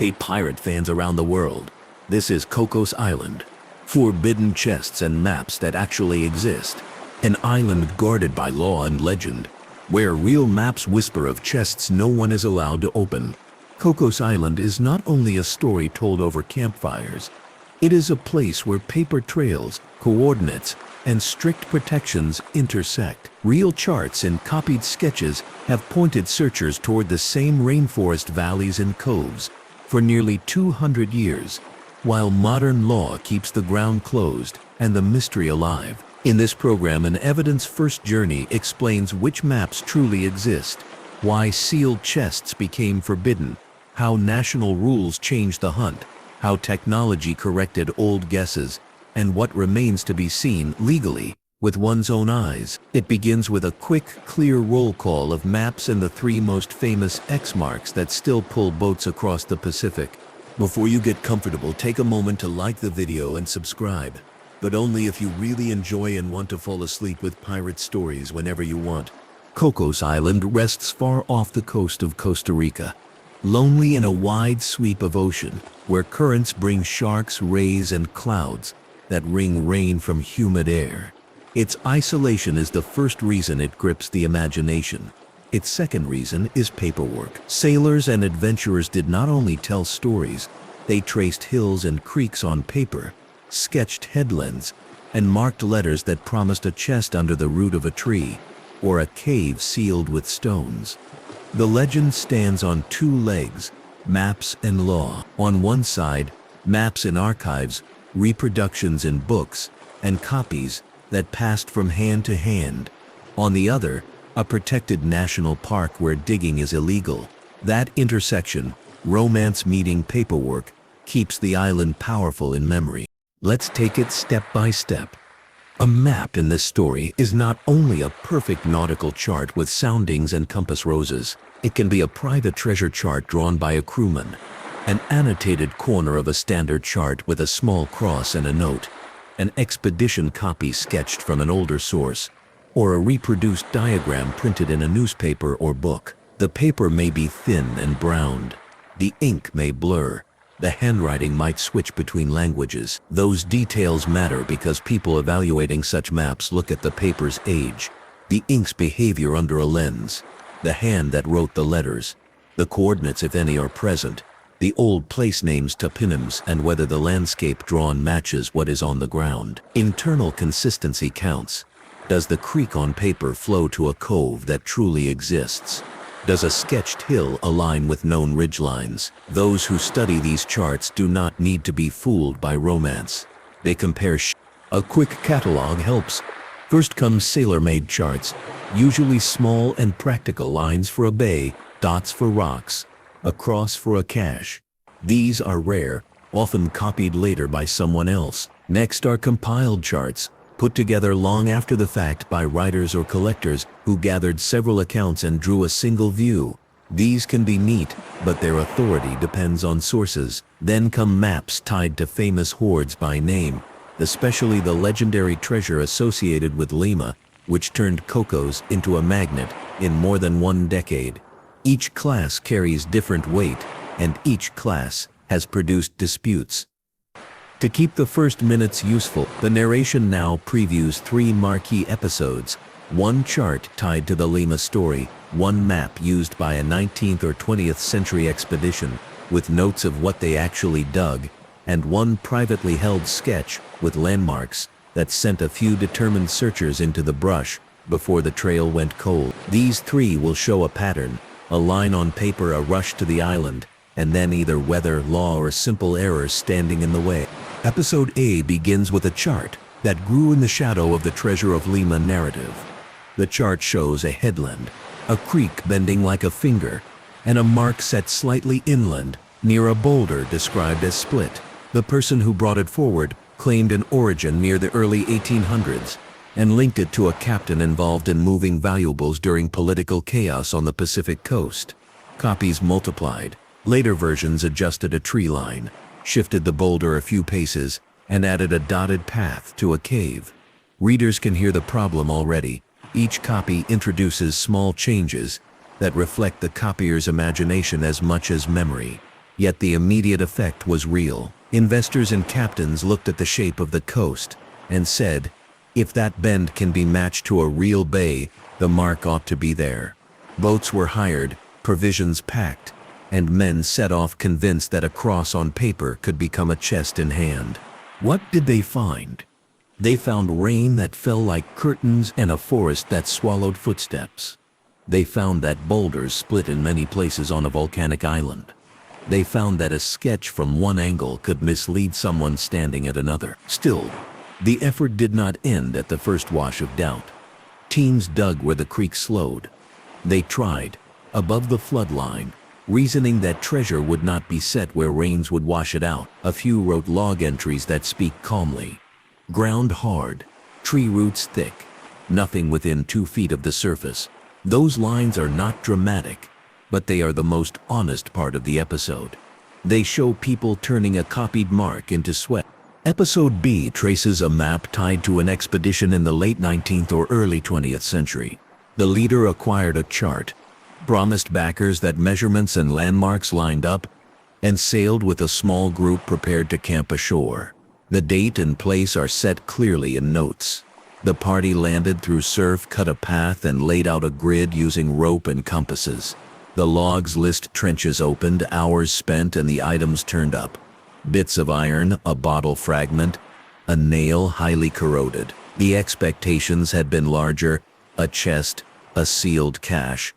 Hey pirate fans around the world, this is Cocos Island. Forbidden chests and maps that actually exist. An island guarded by law and legend, where real maps whisper of chests no one is allowed to open. Cocos Island is not only a story told over campfires, it is a place where paper trails, coordinates, and strict protections intersect. Real charts and copied sketches have pointed searchers toward the same rainforest valleys and coves for nearly 200 years, while modern law keeps the ground closed and the mystery alive. In this program, an evidence-first journey explains which maps truly exist, why sealed chests became forbidden, how national rules changed the hunt, how technology corrected old guesses, and what remains to be seen legally with one's own eyes. It begins with a quick, clear roll call of maps and the three most famous X marks that still pull boats across the Pacific. Before you get comfortable, take a moment to like the video and subscribe, but only if you really enjoy and want to fall asleep with pirate stories whenever you want. Cocos Island rests far off the coast of Costa Rica, lonely in a wide sweep of ocean, where currents bring sharks, rays, and clouds that wring rain from humid air. Its isolation is the first reason it grips the imagination. Its second reason is paperwork. Sailors and adventurers did not only tell stories, they traced hills and creeks on paper, sketched headlands, and marked letters that promised a chest under the root of a tree, or a cave sealed with stones. The legend stands on two legs: maps and law. On one side, maps in archives, reproductions in books, and copies that passed from hand to hand. On the other, a protected national park where digging is illegal. That intersection, romance meeting paperwork, keeps the island powerful in memory. Let's take it step by step. A map in this story is not only a perfect nautical chart with soundings and compass roses. It can be a private treasure chart drawn by a crewman, an annotated corner of a standard chart with a small cross and a note, an expedition copy sketched from an older source, or a reproduced diagram printed in a newspaper or book. The paper may be thin and browned. The ink may blur. The handwriting might switch between languages. Those details matter because people evaluating such maps look at the paper's age, the ink's behavior under a lens, the hand that wrote the letters, the coordinates if any are present, the old place names, toponyms, and whether the landscape drawn matches what is on the ground. Internal consistency counts. Does the creek on paper flow to a cove that truly exists? Does a sketched hill align with known ridgelines? Those who study these charts do not need to be fooled by romance. They compare A quick catalog helps. First comes sailor-made charts, usually small and practical: lines for a bay, dots for rocks, a cross for a cache. These are rare, often copied later by someone else. Next are compiled charts, put together long after the fact by writers or collectors who gathered several accounts and drew a single view. These can be neat, but their authority depends on sources. Then come maps tied to famous hoards by name, especially the legendary treasure associated with Lima, which turned Cocos into a magnet in more than one decade. Each class carries different weight, and each class has produced disputes. To keep the first minutes useful, the narration now previews 3 marquee episodes: one chart tied to the Lima story, one map used by a 19th or 20th century expedition with notes of what they actually dug, and one privately held sketch with landmarks that sent a few determined searchers into the brush before the trail went cold. These 3 will show a pattern: a line on paper, a rush to the island, and then either weather, law, or simple errors standing in the way. Episode A begins with a chart that grew in the shadow of the Treasure of Lima narrative. The chart shows a headland, a creek bending like a finger, and a mark set slightly inland near a boulder described as split. The person who brought it forward claimed an origin near the early 1800s and linked it to a captain involved in moving valuables during political chaos on the Pacific coast. Copies multiplied. Later versions adjusted a tree line, shifted the boulder a few paces, and added a dotted path to a cave. Readers can hear the problem already. Each copy introduces small changes that reflect the copier's imagination as much as memory. Yet the immediate effect was real. Investors and captains looked at the shape of the coast and said, if that bend can be matched to a real bay, the mark ought to be there. Boats were hired, provisions packed, and men set off convinced that a cross on paper could become a chest in hand. What did they find? They found rain that fell like curtains and a forest that swallowed footsteps. They found that boulders split in many places on a volcanic island. They found that a sketch from one angle could mislead someone standing at another. Still, the effort did not end at the first wash of doubt. Teams dug where the creek slowed. They tried, above the flood line, reasoning that treasure would not be set where rains would wash it out. A few wrote log entries that speak calmly. Ground hard, tree roots thick, nothing within 2 feet of the surface. Those lines are not dramatic, but they are the most honest part of the episode. They show people turning a copied mark into sweat. Episode B traces a map tied to an expedition in the late 19th or early 20th century. The leader acquired a chart, promised backers that measurements and landmarks lined up, and sailed with a small group prepared to camp ashore. The date and place are set clearly in notes. The party landed through surf, cut a path, and laid out a grid using rope and compasses. The logs list trenches opened, hours spent, and the items turned up. Bits of iron, a bottle fragment, a nail highly corroded. The expectations had been larger, a chest, a sealed cache.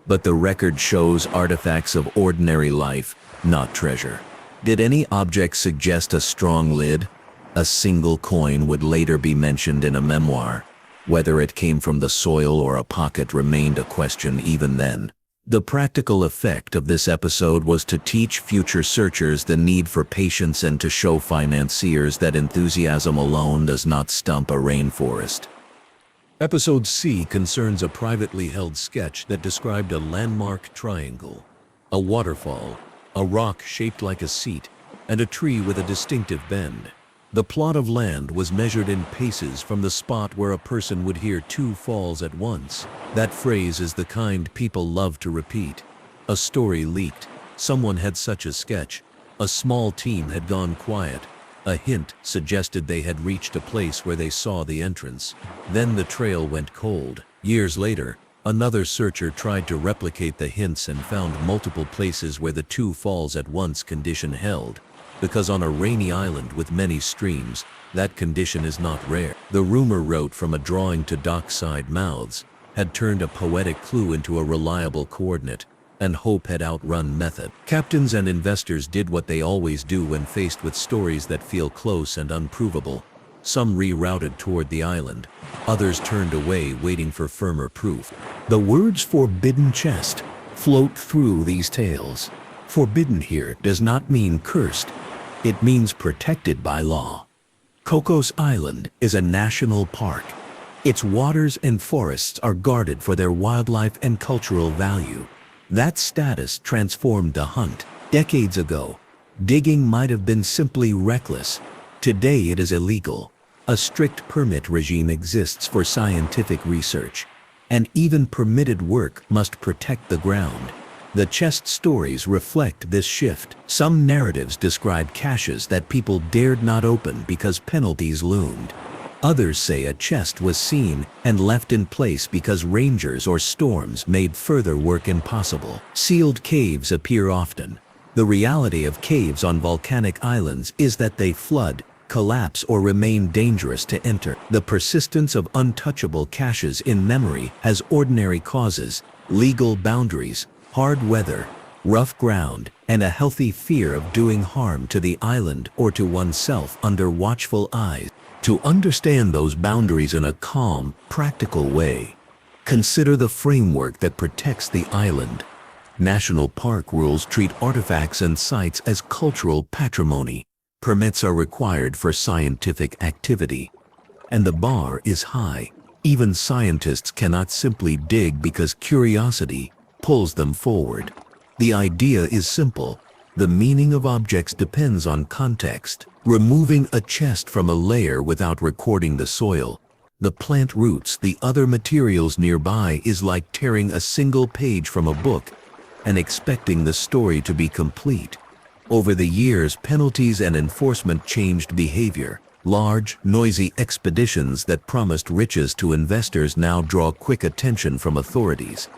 But the record shows artifacts of ordinary life, not treasure. Did any object suggest a strong lid? A single coin would later be mentioned in a memoir. Whether it came from the soil or a pocket remained a question even then. The practical effect of this episode was to teach future searchers the need for patience and to show financiers that enthusiasm alone does not stump a rainforest. Episode C concerns a privately held sketch that described a landmark triangle, a waterfall, a rock shaped like a seat, and a tree with a distinctive bend. The plot of land was measured in paces from the spot where a person would hear 2 falls at once. That phrase is the kind people love to repeat. A story leaked. Someone had such a sketch. A small team had gone quiet. A hint suggested they had reached a place where they saw the entrance. Then the trail went cold. Years later, another searcher tried to replicate the hints and found multiple places where the 2 falls at once condition held. Because on a rainy island with many streams, that condition is not rare. The rumor wrote from a drawing to dockside mouths had turned a poetic clue into a reliable coordinate, and hope had outrun method. Captains and investors did what they always do when faced with stories that feel close and unprovable. Some rerouted toward the island, others turned away waiting for firmer proof. The words forbidden chest float through these tales. Forbidden here does not mean cursed. It means protected by law. Cocos Island is a national park. Its waters and forests are guarded for their wildlife and cultural value. That status transformed the hunt. Decades ago, digging might have been simply reckless. Today it is illegal. A strict permit regime exists for scientific research, and even permitted work must protect the ground. The chest stories reflect this shift. Some narratives describe caches that people dared not open because penalties loomed. Others say a chest was seen and left in place because rangers or storms made further work impossible. Sealed caves appear often. The reality of caves on volcanic islands is that they flood, collapse, or remain dangerous to enter. The persistence of untouchable caches in memory has ordinary causes, legal boundaries, hard weather, rough ground, and a healthy fear of doing harm to the island or to oneself under watchful eyes. To understand those boundaries in a calm, practical way, consider the framework that protects the island. National park rules treat artifacts and sites as cultural patrimony. Permits are required for scientific activity, and the bar is high. Even scientists cannot simply dig because curiosity pulls them forward. The idea is simple. The meaning of objects depends on context. Removing a chest from a layer without recording the soil, the plant roots, the other materials nearby is like tearing a single page from a book and expecting the story to be complete. Over the years, penalties and enforcement changed behavior. Large, noisy expeditions that promised riches to investors now draw quick attention from authorities.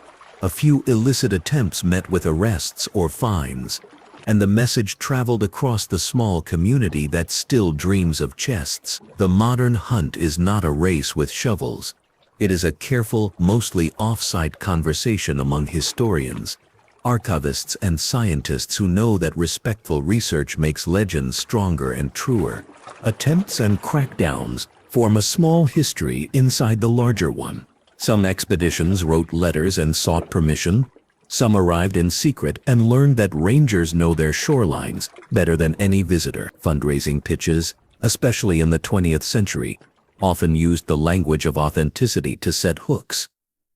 A few illicit attempts met with arrests or fines, and the message traveled across the small community that still dreams of chests. The modern hunt is not a race with shovels. It is a careful, mostly off-site conversation among historians, archivists, and scientists who know that respectful research makes legends stronger and truer. Attempts and crackdowns form a small history inside the larger one. Some expeditions wrote letters and sought permission. Some arrived in secret and learned that rangers know their shorelines better than any visitor. Fundraising pitches, especially in the 20th century, often used the language of authenticity to set hooks.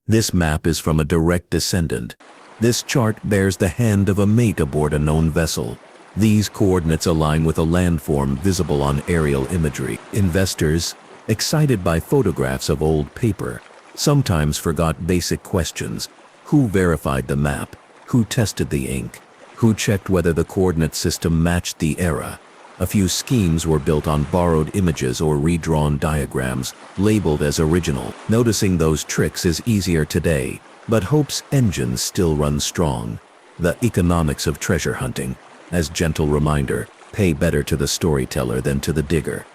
This map is from a direct descendant. This chart bears the hand of a mate aboard a known vessel. These coordinates align with a landform visible on aerial imagery. Investors, excited by photographs of old paper, sometimes forgot basic questions. Who verified the map? Who tested the ink? Who checked whether the coordinate system matched the era? A few schemes were built on borrowed images or redrawn diagrams, labeled as original. Noticing those tricks is easier today, but hope's engines still run strong. The economics of treasure hunting. As gentle reminder, pay better to the storyteller than to the digger.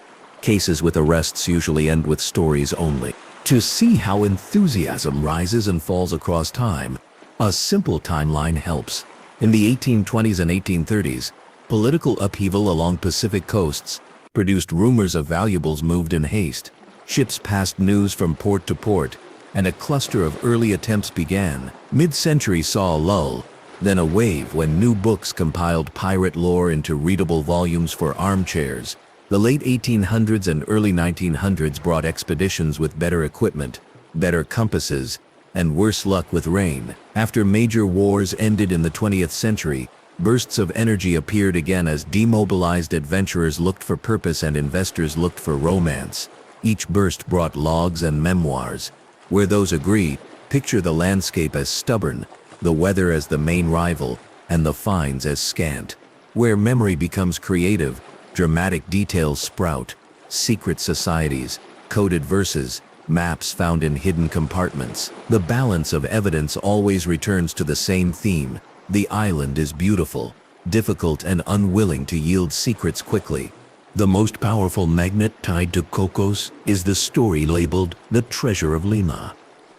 Cases with arrests usually end with stories only. To see how enthusiasm rises and falls across time, a simple timeline helps. In the 1820s and 1830s, political upheaval along Pacific coasts produced rumors of valuables moved in haste. Ships passed news from port to port, and a cluster of early attempts began. Mid-century saw a lull, then a wave when new books compiled pirate lore into readable volumes for armchairs. The late 1800s and early 1900s brought expeditions with better equipment, better compasses, and worse luck with rain. After major wars ended in the 20th century, bursts of energy appeared again as demobilized adventurers looked for purpose and investors looked for romance. Each burst brought logs and memoirs. Where those agree, picture the landscape as stubborn, the weather as the main rival, and the finds as scant. Where memory becomes creative, dramatic details sprout, secret societies, coded verses, maps found in hidden compartments. The balance of evidence always returns to the same theme. The island is beautiful, difficult, and unwilling to yield secrets quickly. The most powerful magnet tied to Cocos is the story labeled The Treasure of Lima.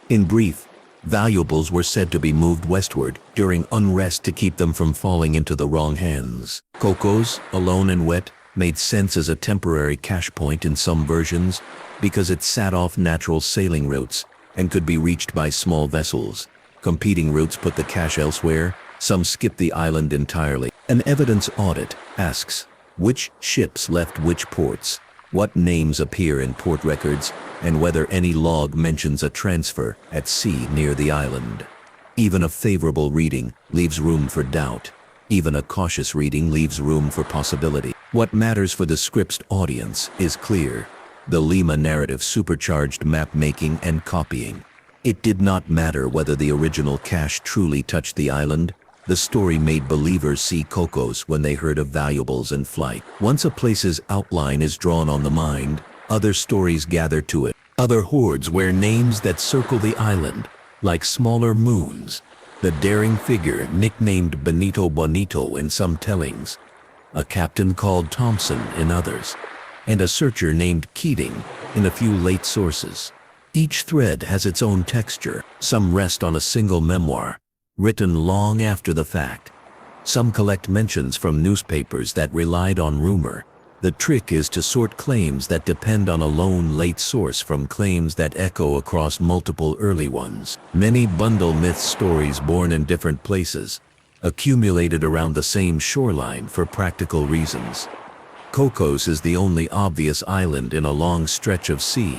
In brief, valuables were said to be moved westward during unrest to keep them from falling into the wrong hands. Cocos, alone and wet, made sense as a temporary cash point in some versions because it sat off natural sailing routes and could be reached by small vessels. Competing routes put the cash elsewhere. Some skipped the island entirely. An evidence audit asks, which ships left which ports, what names appear in port records, and whether any log mentions a transfer at sea near the island. Even a favorable reading leaves room for doubt. Even a cautious reading leaves room for possibility. What matters for the script's audience is clear. The Lima narrative supercharged map-making and copying. It did not matter whether the original cache truly touched the island. The story made believers see Cocos when they heard of valuables in flight. Once a place's outline is drawn on the mind, other stories gather to it. Other hordes wear names that circle the island, like smaller moons. The daring figure nicknamed Benito Bonito in some tellings, a captain called Thompson in others, and a searcher named Keating in a few late sources. Each thread has its own texture. Some rest on a single memoir, written long after the fact. Some collect mentions from newspapers that relied on rumor. The trick is to sort claims that depend on a lone late source from claims that echo across multiple early ones. Many bundle myth stories born in different places, accumulated around the same shoreline for practical reasons. Cocos is the only obvious island in a long stretch of sea.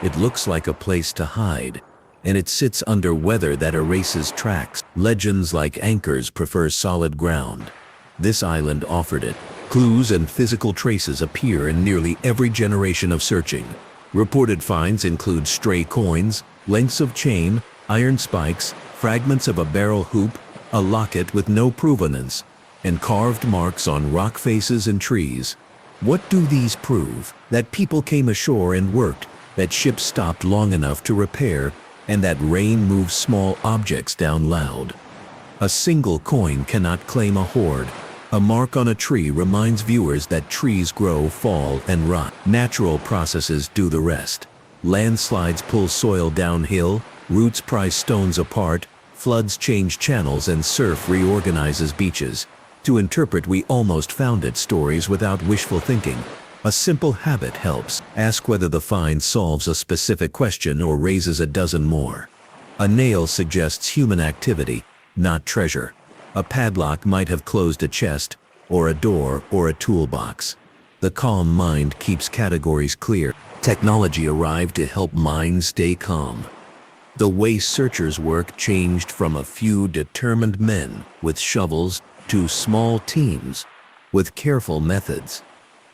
It looks like a place to hide, and it sits under weather that erases tracks. Legends like anchors prefer solid ground. This island offered it. Clues and physical traces appear in nearly every generation of searching. Reported finds include stray coins, lengths of chain, iron spikes, fragments of a barrel hoop, a locket with no provenance, and carved marks on rock faces and trees. What do these prove? That people came ashore and worked, that ships stopped long enough to repair, and that rain moves small objects down loud. A single coin cannot claim a hoard. A mark on a tree reminds viewers that trees grow, fall, and rot. Natural processes do the rest. Landslides pull soil downhill, roots pry stones apart, floods change channels, and surf reorganizes beaches. To interpret we almost founded stories without wishful thinking. A simple habit helps. Ask whether the find solves a specific question or raises a dozen more. A nail suggests human activity, not treasure. A padlock might have closed a chest, or a door, or a toolbox. The calm mind keeps categories clear. Technology arrived to help minds stay calm. The way searchers work changed from a few determined men with shovels to small teams with careful methods.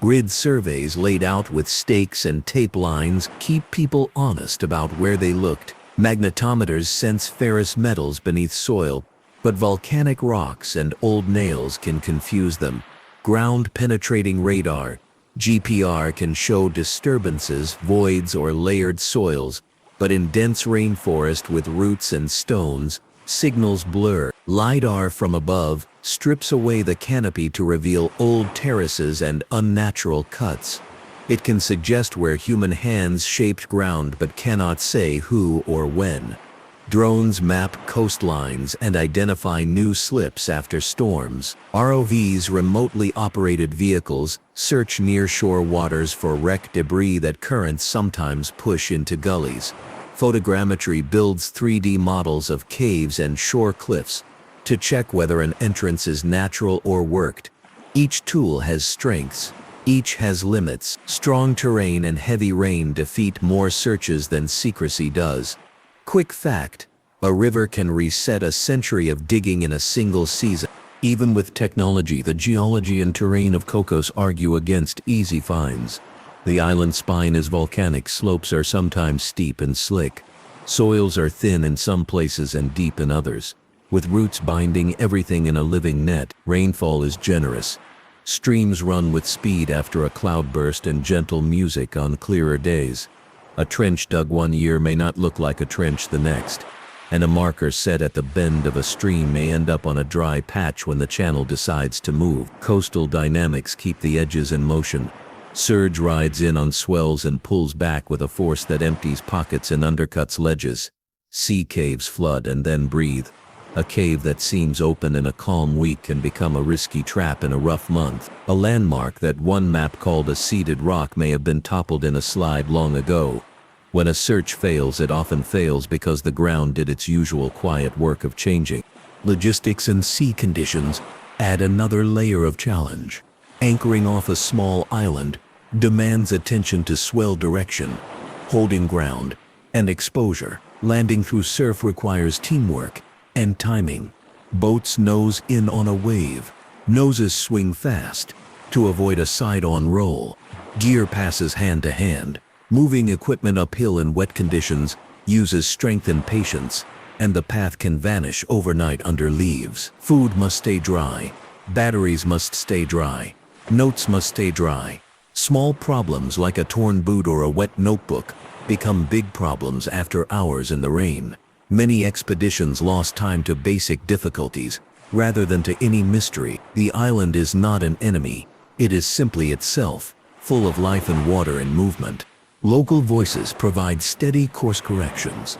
Grid surveys laid out with stakes and tape lines keep people honest about where they looked. Magnetometers sense ferrous metals beneath soil, but volcanic rocks and old nails can confuse them. Ground-penetrating radar, GPR, can show disturbances, voids, or layered soils, but in dense rainforest with roots and stones, signals blur. LiDAR from above strips away the canopy to reveal old terraces and unnatural cuts. It can suggest where human hands shaped ground but cannot say who or when. Drones map coastlines and identify new slips after storms. ROVs, remotely operated vehicles, search nearshore waters for wrecked debris that currents sometimes push into gullies. Photogrammetry builds 3D models of caves and shore cliffs to check whether an entrance is natural or worked. Each tool has strengths. Each has limits. Strong terrain and heavy rain defeat more searches than secrecy does. Quick fact: a river can reset a century of digging in a single season. Even with technology, the geology and terrain of Cocos argue against easy finds. The island spine is volcanic, slopes are sometimes steep and slick. Soils are thin in some places and deep in others, with roots binding everything in a living net. Rainfall is generous. Streams run with speed after a cloudburst and gentle music on clearer days. A trench dug one year may not look like a trench the next, and a marker set at the bend of a stream may end up on a dry patch when the channel decides to move. Coastal dynamics keep the edges in motion. Surge rides in on swells and pulls back with a force that empties pockets and undercuts ledges. Sea caves flood and then breathe. A cave that seems open in a calm week can become a risky trap in a rough month. A landmark that one map called a seeded rock may have been toppled in a slide long ago. When a search fails, it often fails because the ground did its usual quiet work of changing. Logistics and sea conditions add another layer of challenge. Anchoring off a small island demands attention to swell direction, holding ground, and exposure. Landing through surf requires teamwork and timing. Boats nose in on a wave. Noses swing fast to avoid a side-on roll. Gear passes hand to hand. Moving equipment uphill in wet conditions uses strength and patience, and the path can vanish overnight under leaves. Food must stay dry. Batteries must stay dry. Notes must stay dry. Small problems like a torn boot or a wet notebook become big problems after hours in the rain. Many expeditions lost time to basic difficulties rather than to any mystery. The island is not an enemy. It is simply itself, full of life and water and movement. Local voices provide steady course corrections.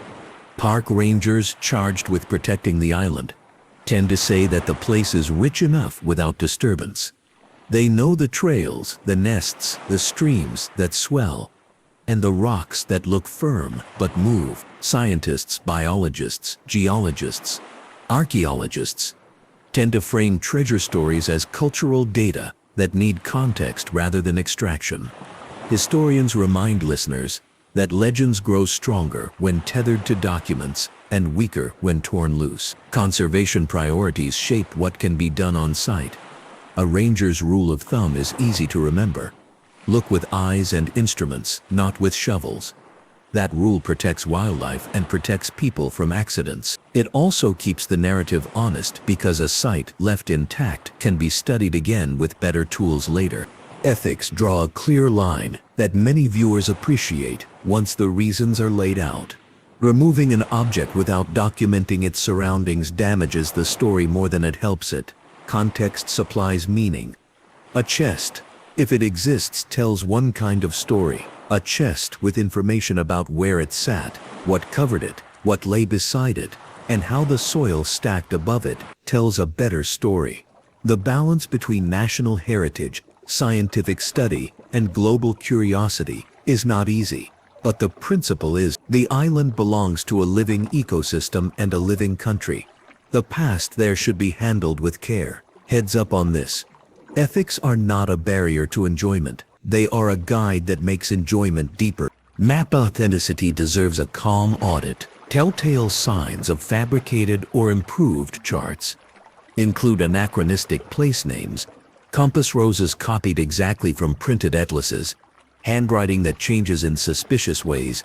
Park rangers charged with protecting the island tend to say that the place is rich enough without disturbance. They know the trails, the nests, the streams that swell, and the rocks that look firm but move. Scientists, biologists, geologists, archaeologists tend to frame treasure stories as cultural data that need context rather than extraction. Historians remind listeners that legends grow stronger when tethered to documents and weaker when torn loose. Conservation priorities shape what can be done on site. A ranger's rule of thumb is easy to remember. Look with eyes and instruments, not with shovels. That rule protects wildlife and protects people from accidents. It also keeps the narrative honest because a site left intact can be studied again with better tools later. Ethics draw a clear line that many viewers appreciate once the reasons are laid out. Removing an object without documenting its surroundings damages the story more than it helps it. Context supplies meaning. A chest, if it exists, tells one kind of story. A chest with information about where it sat, what covered it, what lay beside it, and how the soil stacked above it tells a better story. The balance between national heritage, scientific study, and global curiosity is not easy. But the principle is, the island belongs to a living ecosystem and a living country. The past there should be handled with care. Heads up on this. Ethics are not a barrier to enjoyment. They are a guide that makes enjoyment deeper. Map authenticity deserves a calm audit. Telltale signs of fabricated or improved charts include anachronistic place names, compass roses copied exactly from printed atlases, handwriting that changes in suspicious ways,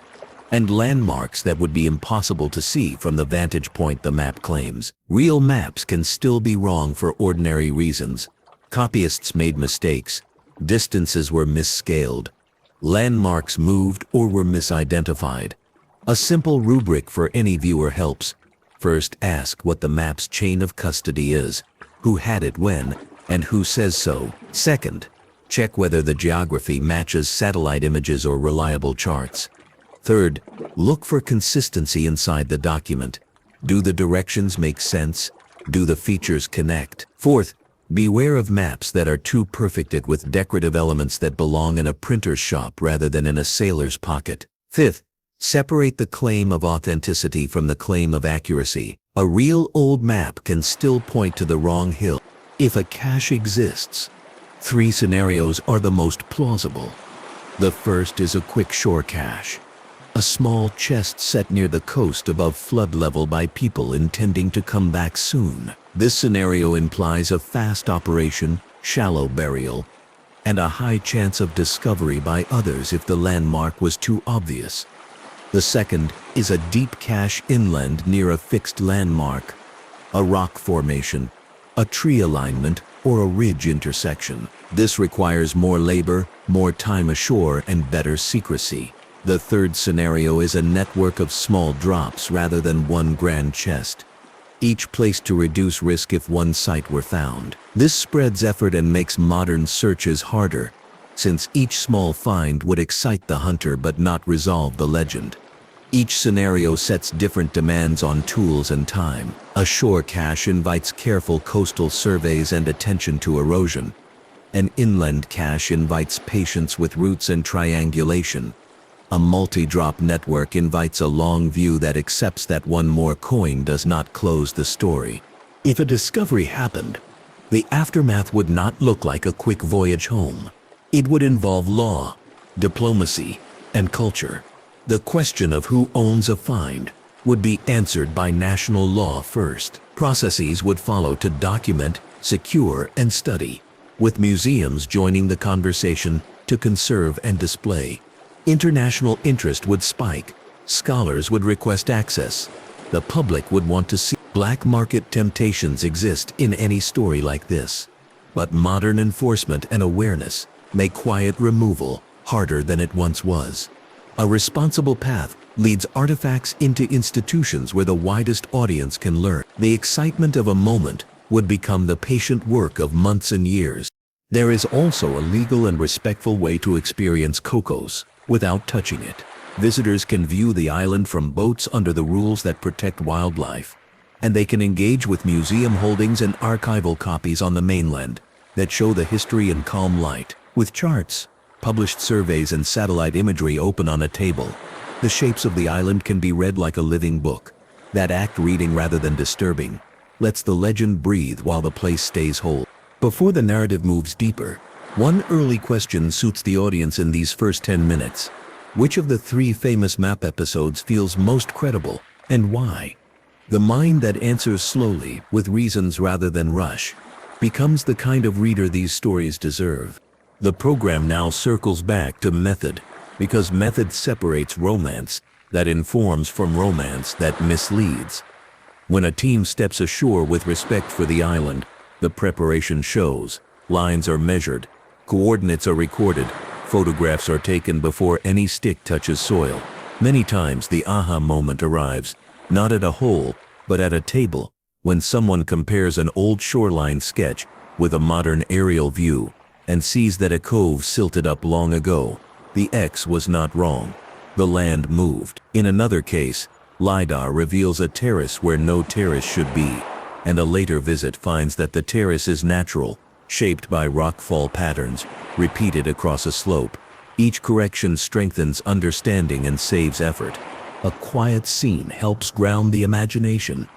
and landmarks that would be impossible to see from the vantage point the map claims. Real maps can still be wrong for ordinary reasons. Copyists made mistakes. Distances were misscaled. Landmarks moved or were misidentified. A simple rubric for any viewer helps. First, ask what the map's chain of custody is, who had it when, and who says so. Second, check whether the geography matches satellite images or reliable charts. Third, look for consistency inside the document. Do the directions make sense? Do the features connect? Fourth, beware of maps that are too perfected with decorative elements that belong in a printer's shop rather than in a sailor's pocket. Fifth, separate the claim of authenticity from the claim of accuracy. A real old map can still point to the wrong hill. If a cache exists, 3 scenarios are the most plausible. The first is a quick shore cache. A small chest set near the coast above flood level by people intending to come back soon. This scenario implies a fast operation, shallow burial, and a high chance of discovery by others if the landmark was too obvious. The second is a deep cache inland near a fixed landmark, a rock formation, a tree alignment, or a ridge intersection. This requires more labor, more time ashore, and better secrecy. The third scenario is a network of small drops rather than one grand chest, each placed to reduce risk if one site were found. This spreads effort and makes modern searches harder, since each small find would excite the hunter but not resolve the legend. Each scenario sets different demands on tools and time. A shore cache invites careful coastal surveys and attention to erosion. An inland cache invites patience with roots and triangulation. A multi-drop network invites a long view that accepts that one more coin does not close the story. If a discovery happened, the aftermath would not look like a quick voyage home. It would involve law, diplomacy, and culture. The question of who owns a find would be answered by national law first. Processes would follow to document, secure, and study, with museums joining the conversation to conserve and display. International interest would spike. Scholars would request access. The public would want to see. Black market temptations exist in any story like this. But modern enforcement and awareness make quiet removal harder than it once was. A responsible path leads artifacts into institutions where the widest audience can learn. The excitement of a moment would become the patient work of months and years. There is also a legal and respectful way to experience Cocos without touching it. Visitors can view the island from boats under the rules that protect wildlife, and they can engage with museum holdings and archival copies on the mainland that show the history in calm light. With charts, published surveys, and satellite imagery open on a table, the shapes of the island can be read like a living book. That act reading rather than disturbing lets the legend breathe while the place stays whole. Before the narrative moves deeper, one early question suits the audience in these first 10 minutes. Which of the 3 famous map episodes feels most credible, and why? The mind that answers slowly, with reasons rather than rush, becomes the kind of reader these stories deserve. The program now circles back to method. because method separates romance that informs from romance that misleads. When a team steps ashore with respect for the island, the preparation shows, lines are measured, coordinates are recorded, photographs are taken before any stick touches soil. Many times the aha moment arrives, not at a hole, but at a table, when someone compares an old shoreline sketch with a modern aerial view and sees that a cove silted up long ago. The X was not wrong. The land moved. In another case, LiDAR reveals a terrace where no terrace should be, and a later visit finds that the terrace is natural, shaped by rockfall patterns, repeated across a slope. Each correction strengthens understanding and saves effort. A quiet scene helps ground the imagination.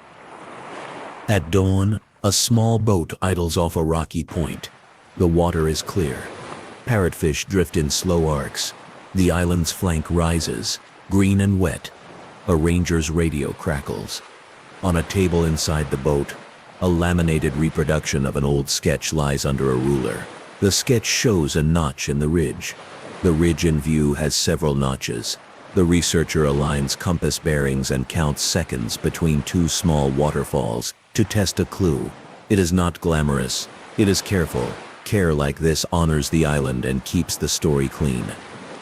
At dawn, a small boat idles off a rocky point. The water is clear. Parrotfish drift in slow arcs. The island's flank rises, green and wet. A ranger's radio crackles. On a table inside the boat, a laminated reproduction of an old sketch lies under a ruler. The sketch shows a notch in the ridge. The ridge in view has several notches. The researcher aligns compass bearings and counts seconds between two small waterfalls to test a clue. It is not glamorous. It is careful. Care like this honors the island and keeps the story clean.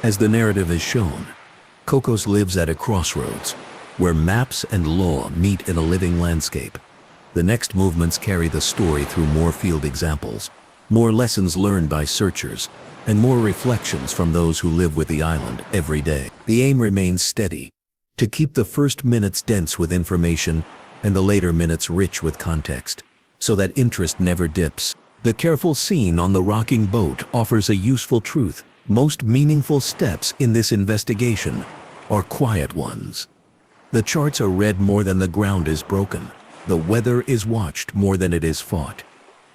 As the narrative is shown, Cocos lives at a crossroads, where maps and law meet in a living landscape. The next movements carry the story through more field examples, more lessons learned by searchers, and more reflections from those who live with the island every day. The aim remains steady, to keep the first minutes dense with information and the later minutes rich with context, so that interest never dips. The careful scene on the rocking boat offers a useful truth. Most meaningful steps in this investigation are quiet ones. The charts are read more than the ground is broken. The weather is watched more than it is fought.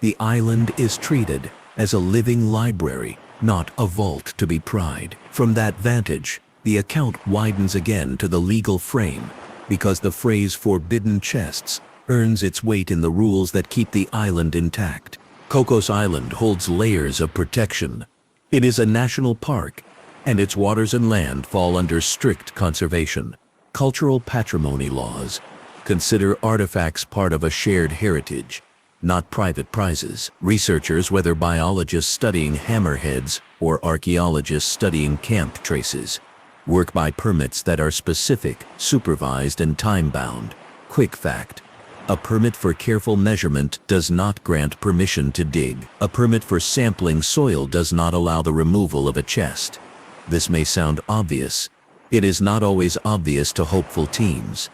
The island is treated as a living library, not a vault to be pried. From that vantage, the account widens again to the legal frame, because the phrase "forbidden chests" earns its weight in the rules that keep the island intact. Cocos Island holds layers of protection. It is a national park, and its waters and land fall under strict conservation. Cultural patrimony laws consider artifacts part of a shared heritage, not private prizes. Researchers, whether biologists studying hammerheads or archaeologists studying camp traces, work by permits that are specific, supervised, and time-bound. Quick fact: a permit for careful measurement does not grant permission to dig. A permit for sampling soil does not allow the removal of a chest. This may sound obvious. It is not always obvious to hopeful teams.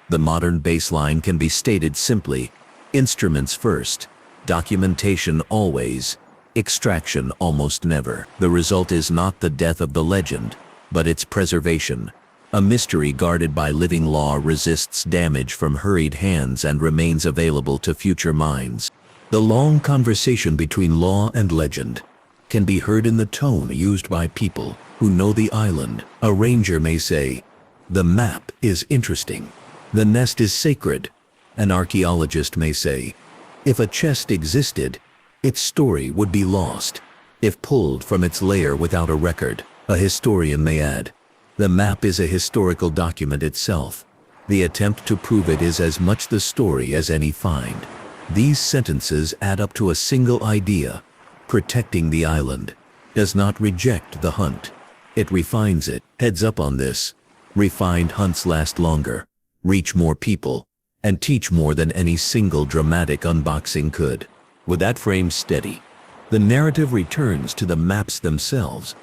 The modern baseline can be stated simply: instruments first, documentation always, extraction almost never. The result is not the death of the legend, but its preservation. A mystery guarded by living law resists damage from hurried hands and remains available to future minds. The long conversation between law and legend can be heard in the tone used by people who know the island. A ranger may say, "The map is interesting. The nest is sacred." An archaeologist may say, "If a chest existed, its story would be lost if pulled from its lair without a record." A historian may add, "The map is a historical document itself. The attempt to prove it is as much the story as any find." These sentences add up to a single idea: protecting the island does not reject the hunt. It refines it. Heads up on this: refined hunts last longer, reach more people, and teach more than any single dramatic unboxing could. With that frame steady, the narrative returns to the maps themselves,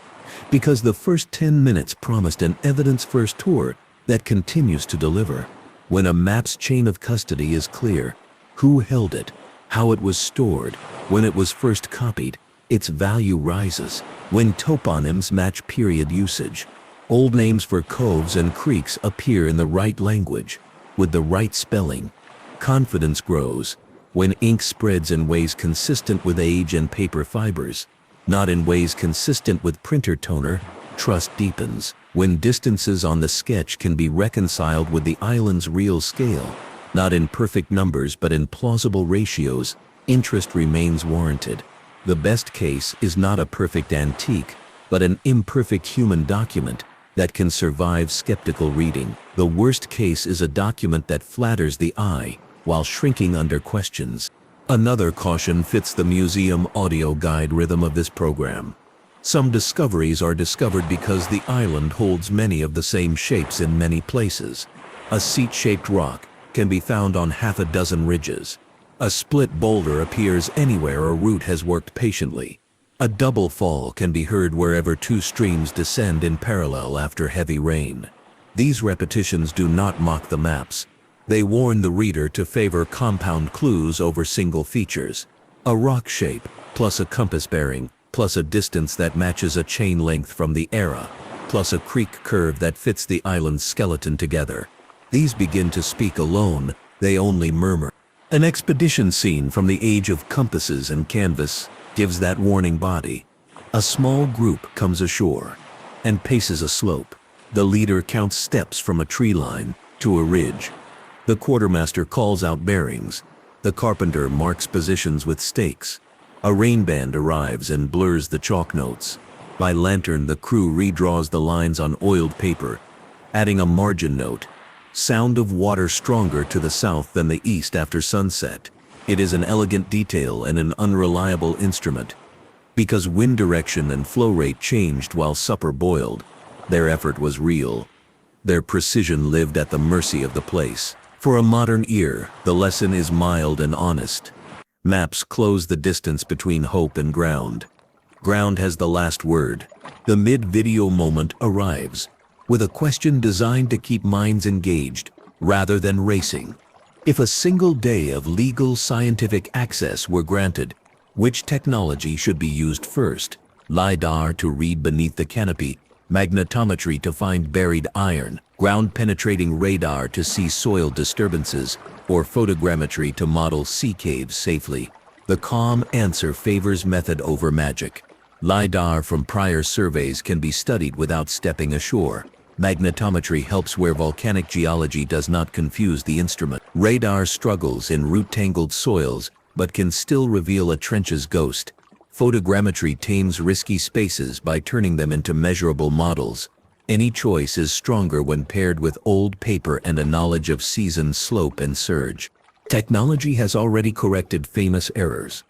because the first 10 minutes promised an evidence-first tour that continues to deliver. When a map's chain of custody is clear, who held it, how it was stored, when it was first copied, its value rises. When toponyms match period usage, old names for coves and creeks appear in the right language, with the right spelling, confidence grows. When ink spreads in ways consistent with age and paper fibers, not in ways consistent with printer toner, trust deepens. When distances on the sketch can be reconciled with the island's real scale, not in perfect numbers but in plausible ratios, interest remains warranted. The best case is not a perfect antique, but an imperfect human document that can survive skeptical reading. The worst case is a document that flatters the eye while shrinking under questions. Another caution fits the museum audio guide rhythm of this program. Some discoveries are discovered because the island holds many of the same shapes in many places. A seat-shaped rock can be found on half a dozen ridges. A split boulder appears anywhere a root has worked patiently. A double fall can be heard wherever two streams descend in parallel after heavy rain. These repetitions do not mock the maps. They warn the reader to favor compound clues over single features. A rock shape, plus a compass bearing, plus a distance that matches a chain length from the era, plus a creek curve that fits the island's skeleton together. These begin to speak alone, they only murmur. An expedition scene from the age of compasses and canvas gives that warning body. A small group comes ashore and paces a slope. The leader counts steps from a tree line to a ridge. The quartermaster calls out bearings. The carpenter marks positions with stakes. A rain band arrives and blurs the chalk notes. By lantern, the crew redraws the lines on oiled paper, adding a margin note. Sound of water stronger to the south than the east after sunset. It is an elegant detail and an unreliable instrument. Because wind direction and flow rate changed while supper boiled, their effort was real. Their precision lived at the mercy of the place. For a modern ear, the lesson is mild and honest. Maps close the distance between hope and ground. Ground has the last word. The mid-video moment arrives, with a question designed to keep minds engaged, rather than racing. If a single day of legal scientific access were granted, which technology should be used first? LiDAR to read beneath the canopy, magnetometry to find buried iron, ground-penetrating radar to see soil disturbances, or photogrammetry to model sea caves safely? The calm answer favors method over magic. LiDAR from prior surveys can be studied without stepping ashore. Magnetometry helps where volcanic geology does not confuse the instrument. Radar struggles in root-tangled soils, but can still reveal a trench's ghost. Photogrammetry tames risky spaces by turning them into measurable models. Any choice is stronger when paired with old paper and a knowledge of season slope and surge. Technology has already corrected famous errors.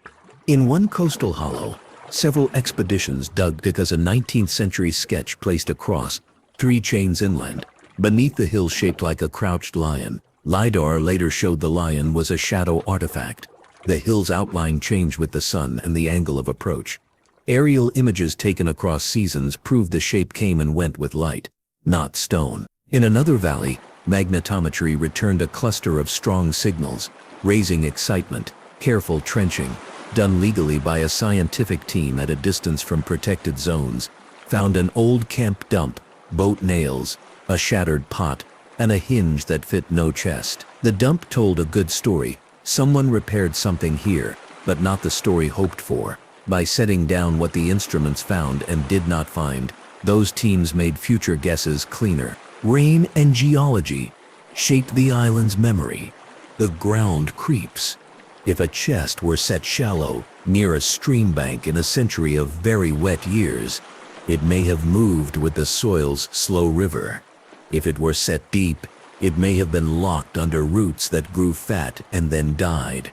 In one coastal hollow, several expeditions dug because a 19th century sketch placed a cross 3 chains inland, beneath the hill shaped like a crouched lion. LiDAR later showed the lion was a shadow artifact. The hill's outline changed with the sun and the angle of approach. Aerial images taken across seasons proved the shape came and went with light, not stone. In another valley, magnetometry returned a cluster of strong signals, raising excitement. Careful trenching, done legally by a scientific team at a distance from protected zones, found an old camp dump, boat nails, a shattered pot, and a hinge that fit no chest. The dump told a good story. Someone repaired something here, but not the story hoped for. By setting down what the instruments found and did not find, those teams made future guesses cleaner. Rain and geology shaped the island's memory. The ground creeps. If a chest were set shallow, near a stream bank in a century of very wet years, it may have moved with the soil's slow river. If it were set deep, it may have been locked under roots that grew fat and then died,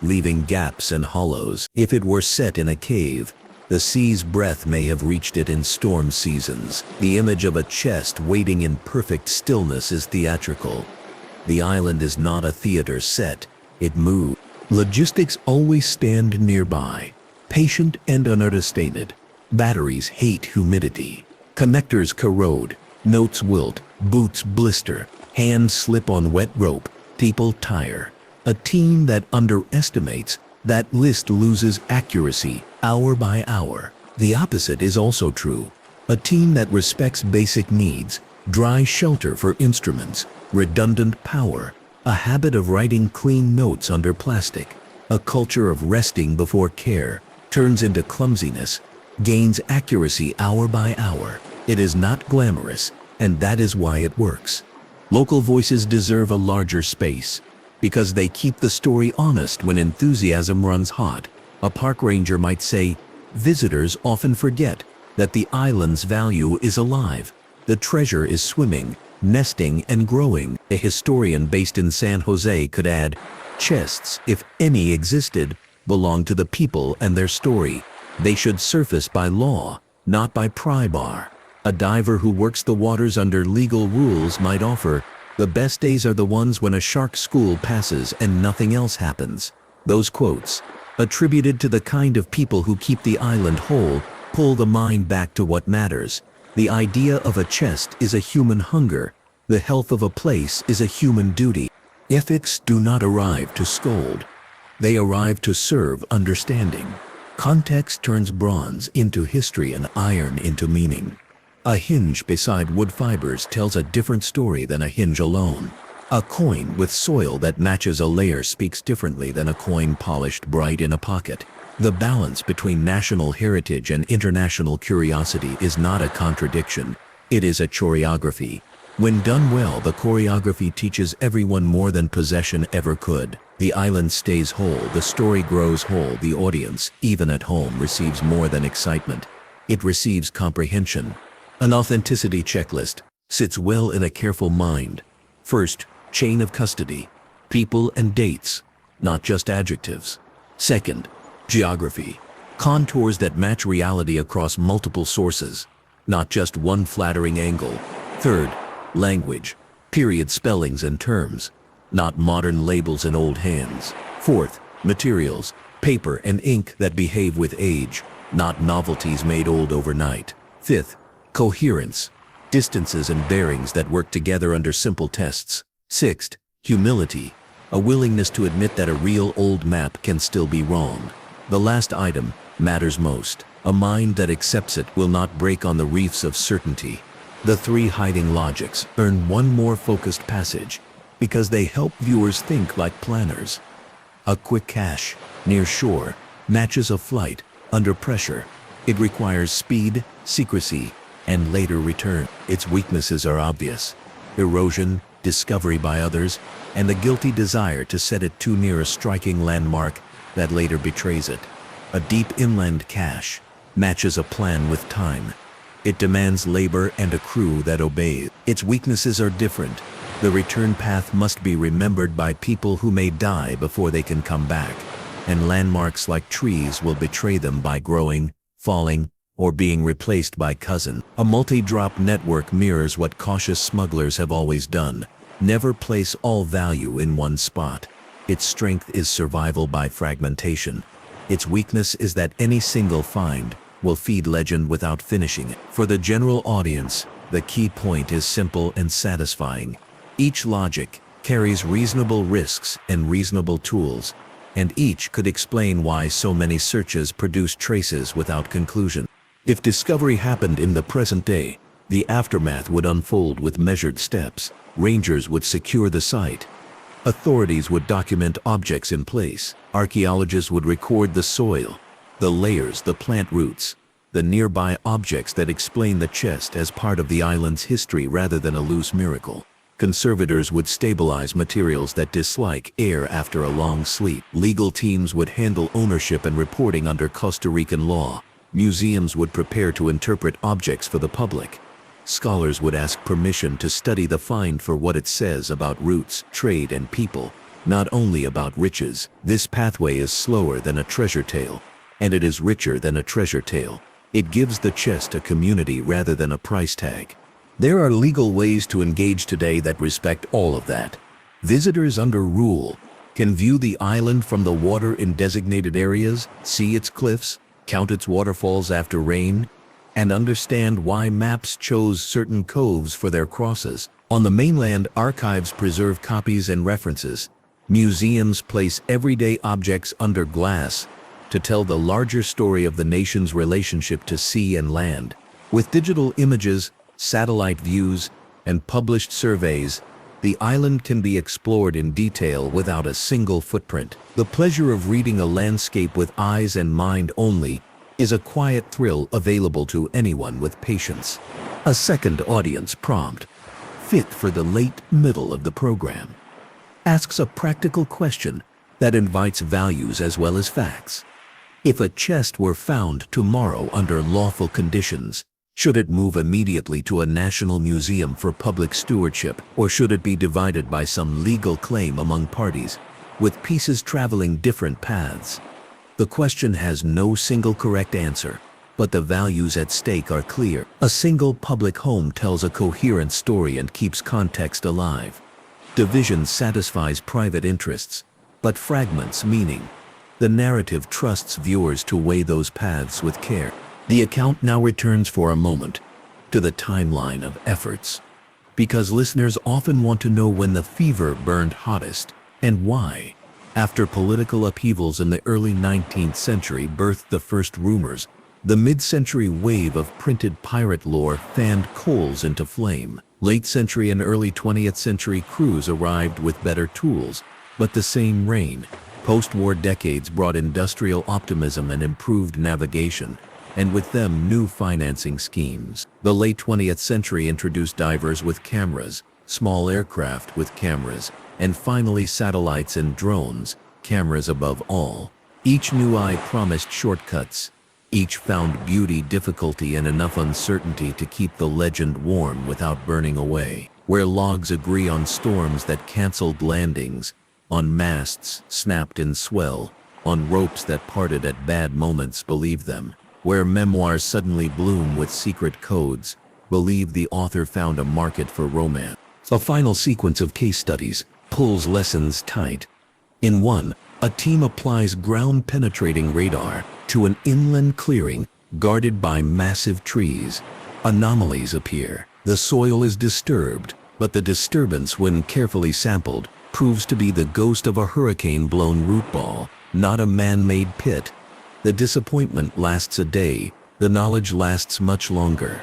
leaving gaps and hollows. If it were set in a cave, the sea's breath may have reached it in storm seasons. The image of a chest waiting in perfect stillness is theatrical. The island is not a theater set, it moves. Logistics always stand nearby, patient and understated. Batteries hate humidity. Connectors corrode, notes wilt, boots blister, hands slip on wet rope, people tire. A team that underestimates that list loses accuracy hour by hour. The opposite is also true. A team that respects basic needs, dry shelter for instruments, redundant power, a habit of writing clean notes under plastic, a culture of resting before care, turns into clumsiness, gains accuracy hour by hour. It is not glamorous, and that is why it works. Local voices deserve a larger space, because they keep the story honest when enthusiasm runs hot. A park ranger might say, visitors often forget that the island's value is alive. The treasure is swimming, nesting, and growing. A historian based in San Jose could add, chests, if any existed, belong to the people and their story. They should surface by law, not by pry bar. A diver who works the waters under legal rules might offer, the best days are the ones when a shark school passes and nothing else happens. Those quotes, attributed to the kind of people who keep the island whole, pull the mind back to what matters. The idea of a chest is a human hunger. The health of a place is a human duty. Ethics do not arrive to scold. They arrive to serve understanding. Context turns bronze into history and iron into meaning. A hinge beside wood fibers tells a different story than a hinge alone. A coin with soil that matches a layer speaks differently than a coin polished bright in a pocket. The balance between national heritage and international curiosity is not a contradiction. It is a choreography. When done well, the choreography teaches everyone more than possession ever could. The island stays whole, the story grows whole, the audience, even at home, receives more than excitement. It receives comprehension. An authenticity checklist sits well in a careful mind. First, chain of custody. People and dates, not just adjectives. Second, geography. Contours that match reality across multiple sources, not just one flattering angle. Third, language. Period spellings and terms, not modern labels in old hands. Fourth, materials. Paper and ink that behave with age, not novelties made old overnight. Fifth, coherence. Distances and bearings that work together under simple tests. Sixth, humility. A willingness to admit that a real old map can still be wrong. The last item matters most. A mind that accepts it will not break on the reefs of certainty. The three hiding logics earn one more focused passage because they help viewers think like planners. A quick cache near shore matches a flight under pressure. It requires speed, secrecy, and later return. Its weaknesses are obvious: erosion, discovery by others, and the guilty desire to set it too near a striking landmark that later betrays it. A deep inland cache matches a plan with time. It demands labor and a crew that obeys. Its weaknesses are different. The return path must be remembered by people who may die before they can come back, and landmarks like trees will betray them by growing, falling, or being replaced by cousin. A multi-drop network mirrors what cautious smugglers have always done: never place all value in one spot. Its strength is survival by fragmentation. Its weakness is that any single find will feed legend without finishing it. For the general audience, the key point is simple and satisfying. Each logic carries reasonable risks and reasonable tools, and each could explain why so many searches produce traces without conclusion. If discovery happened in the present day, the aftermath would unfold with measured steps. Rangers would secure the site. Authorities would document objects in place. Archaeologists would record the soil, the layers, the plant roots, the nearby objects that explain the chest as part of the island's history rather than a loose miracle. Conservators would stabilize materials that dislike air after a long sleep. Legal teams would handle ownership and reporting under Costa Rican law. Museums would prepare to interpret objects for the public. Scholars would ask permission to study the find for what it says about roots, trade, and people, not only about riches. This pathway is slower than a treasure tale, and it is richer than a treasure tale. It gives the chest a community rather than a price tag. There are legal ways to engage today that respect all of that. Visitors under rule can view the island from the water in designated areas, see its cliffs, count its waterfalls after rain, and understand why maps chose certain coves for their crosses. On the mainland, archives preserve copies and references. Museums place everyday objects under glass to tell the larger story of the nation's relationship to sea and land. With digital images, satellite views, and published surveys, the island can be explored in detail without a single footprint. The pleasure of reading a landscape with eyes and mind only is a quiet thrill available to anyone with patience. A second audience prompt, fit for the late middle of the program, asks a practical question that invites values as well as facts. If a chest were found tomorrow under lawful conditions, should it move immediately to a national museum for public stewardship, or should it be divided by some legal claim among parties, with pieces traveling different paths? The question has no single correct answer, but the values at stake are clear. A single public home tells a coherent story and keeps context alive. Division satisfies private interests, but fragments meaning. The narrative trusts viewers to weigh those paths with care. The account now returns for a moment to the timeline of efforts, because listeners often want to know when the fever burned hottest and why. After political upheavals in the early 19th century birthed the first rumors, the mid-century wave of printed pirate lore fanned coals into flame. Late century and early 20th century crews arrived with better tools, but the same reign. Post-war decades brought industrial optimism and improved navigation, and with them new financing schemes. The late 20th century introduced divers with cameras, small aircraft with cameras, and finally satellites and drones, cameras above all. Each new eye promised shortcuts. Each found beauty, difficulty, and enough uncertainty to keep the legend warm without burning away. Where logs agree on storms that canceled landings, on masts snapped in swell, on ropes that parted at bad moments, believe them. Where memoirs suddenly bloom with secret codes, believe the author found a market for romance. A final sequence of case studies pulls lessons tight. In one, a team applies ground-penetrating radar to an inland clearing guarded by massive trees. Anomalies appear. The soil is disturbed, but the disturbance, when carefully sampled, proves to be the ghost of a hurricane-blown root ball, not a man-made pit. The disappointment lasts a day, the knowledge lasts much longer.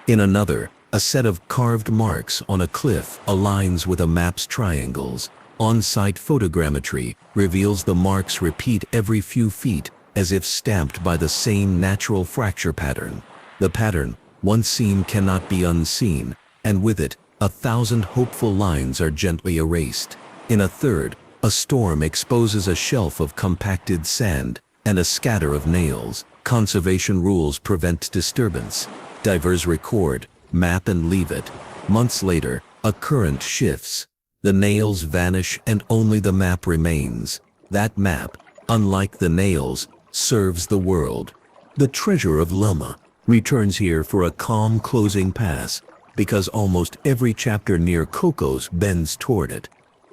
In another, a set of carved marks on a cliff aligns with a map's triangles. On-site photogrammetry reveals the marks repeat every few feet, as if stamped by the same natural fracture pattern. The pattern, once seen, cannot be unseen, and with it, 1,000 hopeful lines are gently erased. In a third, a storm exposes a shelf of compacted sand and a scatter of nails. Conservation rules prevent disturbance. Divers record, map, and leave it. Months later, a current shifts. The nails vanish and only the map remains. That map, unlike the nails, serves the world. The treasure of Loma returns here for a calm closing pass, because almost every chapter near Cocos bends toward it.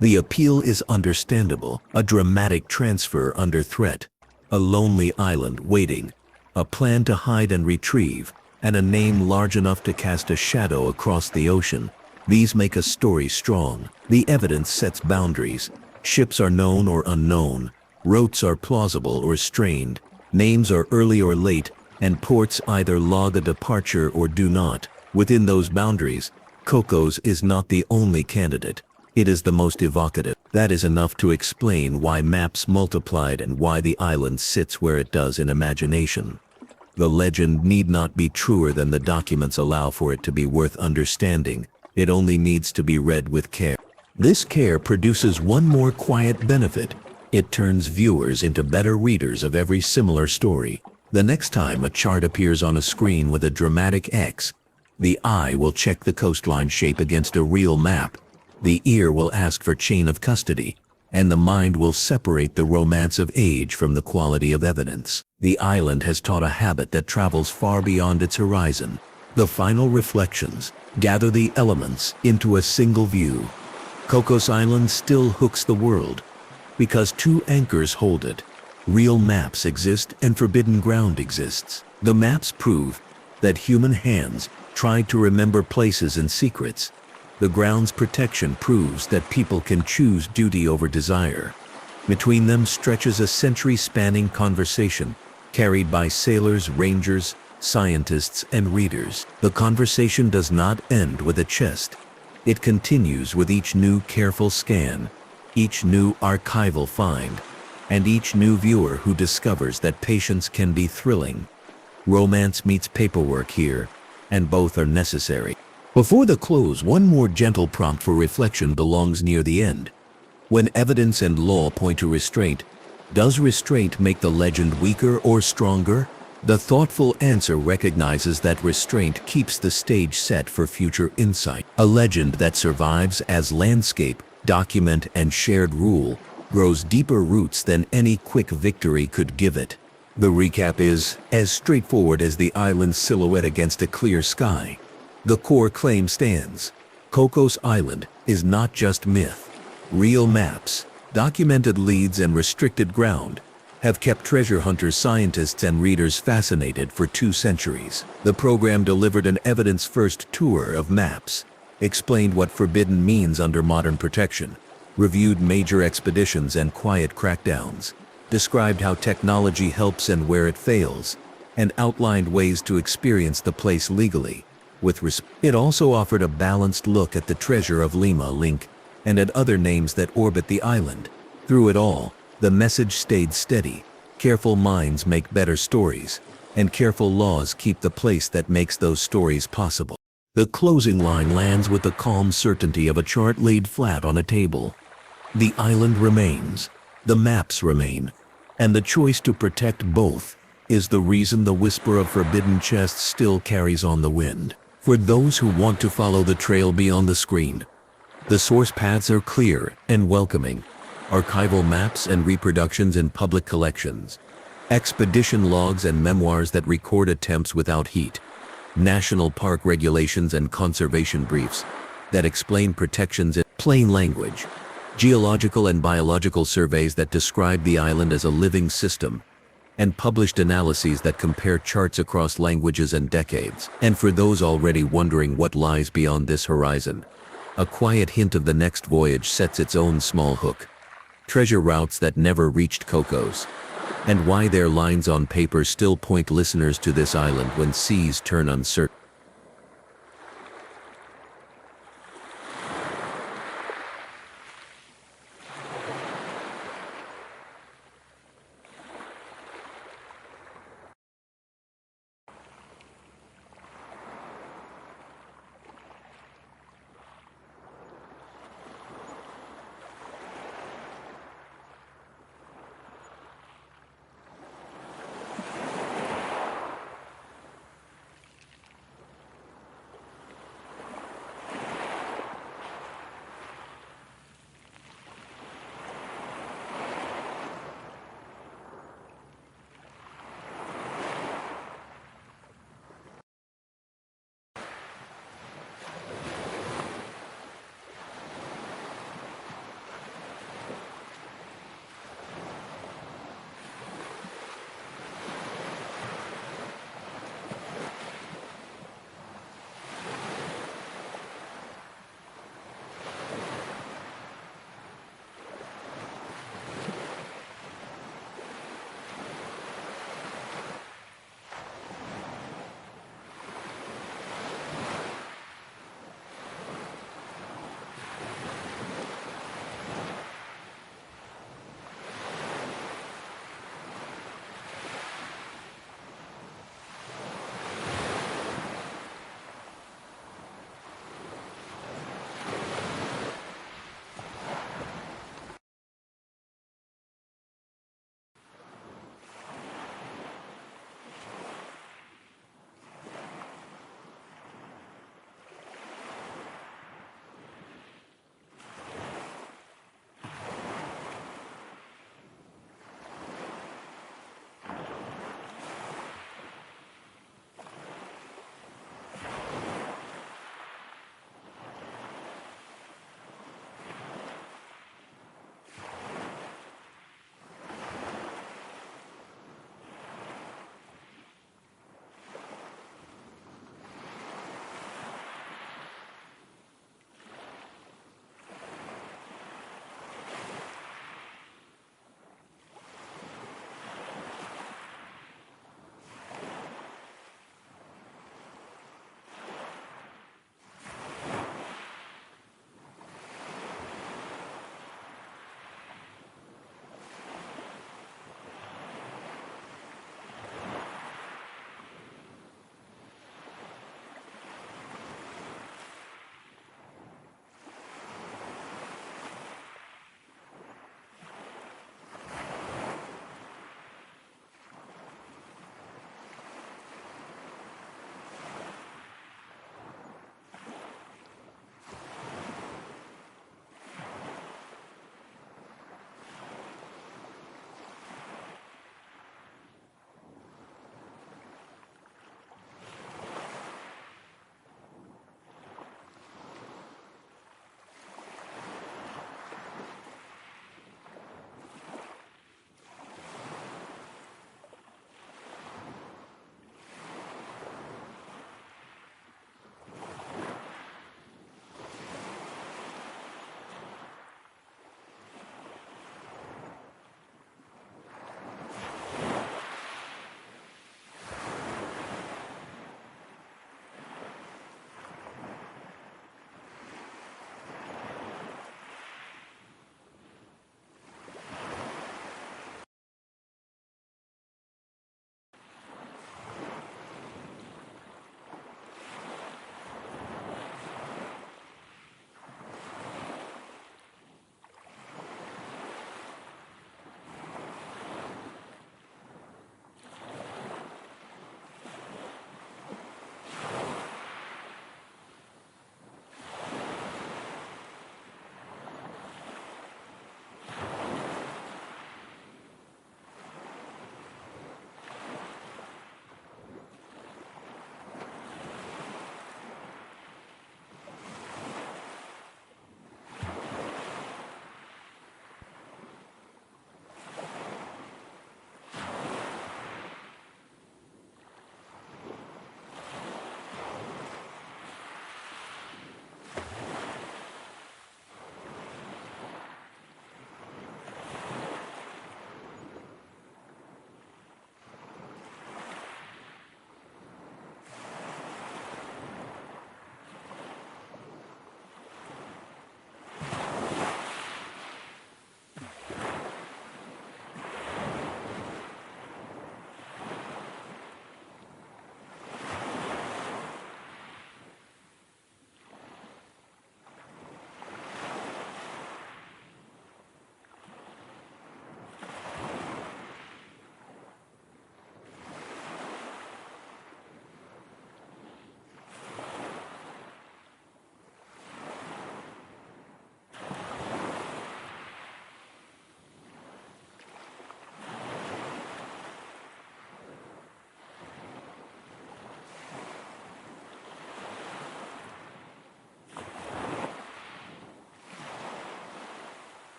The appeal is understandable, a dramatic transfer under threat, a lonely island waiting, a plan to hide and retrieve, and a name large enough to cast a shadow across the ocean. These make a story strong. The evidence sets boundaries. Ships are known or unknown. Routes are plausible or strained. Names are early or late, and ports either log a departure or do not. Within those boundaries, Cocos is not the only candidate. It is the most evocative. That is enough to explain why maps multiplied and why the island sits where it does in imagination. The legend need not be truer than the documents allow for it to be worth understanding. It only needs to be read with care. This care produces one more quiet benefit. It turns viewers into better readers of every similar story. The next time a chart appears on a screen with a dramatic X, the eye will check the coastline shape against a real map. The ear will ask for chain of custody, and the mind will separate the romance of age from the quality of evidence. The island has taught a habit that travels far beyond its horizon. The final reflections gather the elements into a single view. Cocos Island still hooks the world, because two anchors hold it. Real maps exist and forbidden ground exists. The maps prove that human hands tried to remember places and secrets. The ground's protection proves that people can choose duty over desire. Between them stretches a century-spanning conversation, carried by sailors, rangers, scientists, and readers. The conversation does not end with a chest. It continues with each new careful scan, each new archival find, and each new viewer who discovers that patience can be thrilling. Romance meets paperwork here, and both are necessary. Before the close, one more gentle prompt for reflection belongs near the end. When evidence and law point to restraint, Does restraint make the legend weaker or stronger? The thoughtful answer recognizes that restraint keeps the stage set for future insight. A legend that survives as landscape, document, and shared rule grows deeper roots than any quick victory could give it. The recap is as straightforward as the island's silhouette against a clear sky. The core claim stands. Cocos Island is not just myth. Real maps, documented leads, and restricted ground have kept treasure hunters, scientists, and readers fascinated for 2 centuries. The program delivered an evidence-first tour of maps, explained what forbidden means under modern protection, reviewed major expeditions and quiet crackdowns, described how technology helps and where it fails, and outlined ways to experience the place legally. It also offered a balanced look at the treasure of Lima Link and at other names that orbit the island. Through it all, the message stayed steady. Careful minds make better stories, and careful laws keep the place that makes those stories possible. The closing line lands with the calm certainty of a chart laid flat on a table. The island remains, the maps remain, and the choice to protect both is the reason the whisper of forbidden chests still carries on the wind. For those who want to follow the trail beyond the screen, the source paths are clear and welcoming. Archival maps and reproductions in public collections, expedition logs and memoirs that record attempts without heat, national park regulations and conservation briefs that explain protections in plain language, geological and biological surveys that describe the island as a living system, and published analyses that compare charts across languages and decades. And for those already wondering what lies beyond this horizon, a quiet hint of the next voyage sets its own small hook. Treasure routes that never reached Cocos, and why their lines on paper still point listeners to this island when seas turn uncertain.